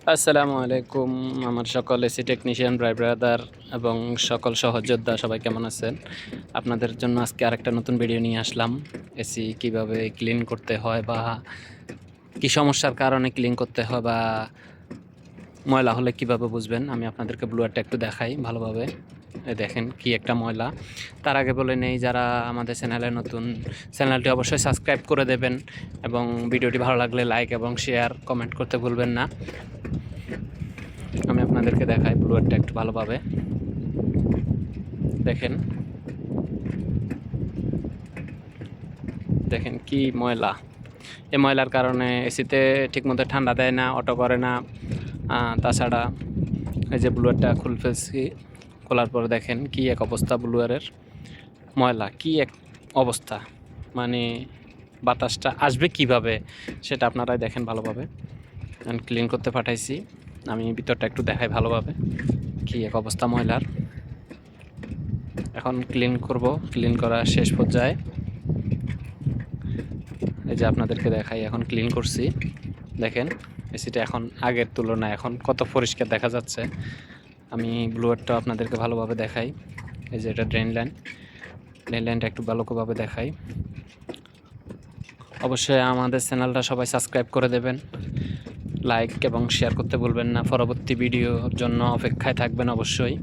আসসালামু আলাইকুম আমার সকল এসি টেকনিশিয়ান ভাই ব্রাদার এবং সকল সহযোদ্ধা সবাই কেমন আছেন? আপনাদের জন্য আজকে আরেকটা নতুন ভিডিও নিয়ে আসলাম। এসি কিভাবে ক্লিন করতে হয় বা কি সমস্যার কারণে ক্লিন করতে হয় বা ময়লা হলে কিভাবে বুঝবেন, আমি আপনাদেরকে ব্লুয়ারটা একটু দেখাই ভালোভাবে। দেখেন কি একটা ময়লা। তার আগে বলে নেই, যারা আমাদের চ্যানেলে নতুন, চ্যানেলটি অবশ্যই সাবস্ক্রাইব করে দেবেন এবং ভিডিওটি ভালো লাগলে লাইক এবং শেয়ার কমেন্ট করতে ভুলবেন না। আমি আপনাদেরকে দেখাই ব্লুয়ারটা একটু ভালোভাবে। দেখেন দেখেন কি ময়লা। এই ময়লার কারণে এসিতে ঠিকমতো ঠান্ডা দেয় না, অটো করে না। তাছাড়া এই যে ব্লুয়ারটা খুলতেছি, খোলার পরে দেখেন কি এক অবস্থা ব্লুয়ারের। ময়লা কি এক অবস্থা, মানে বাতাসটা আসবে কিভাবে সেটা আপনারাই দেখেন ভালোভাবে। ক্লিন করতে পাঠাইছি, আমি ভিতরটা একটু দেখাই ভালোভাবে কি এক অবস্থা ময়লার। এখন ক্লিন করব, ক্লিন করা শেষ পর্যায়ে। এই যে আপনাদেরকে দেখাই, এখন ক্লিন করছি। দেখেন এসিটা এখন আগের তুলনায় এখন কত পরিষ্কার দেখা যাচ্ছে। আমি ব্লুয়ারটা আপনাদেরকে ভালোভাবে দেখাই। এই যে এটা ড্রেন লাইনটা একটু ভালোভাবে দেখাই। অবশ্যই আমাদের চ্যানেলটা সবাই সাবস্ক্রাইব করে দেবেন, লাইক এবং শেয়ার করতে ভুলবেন না। পরবর্তী ভিডিওর জন্য অপেক্ষায় থাকবেন অবশ্যই।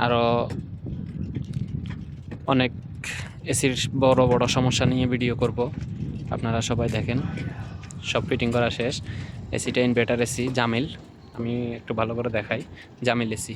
আরও অনেক এসির বড় বড় সমস্যা নিয়ে ভিডিও করব, আপনারা সবাই দেখেন। সব ফিটিং করা শেষ। এসিটা ইনভার্টার এসি জামিল, আমি একটু ভালো করে দেখাই। জামিল এসি।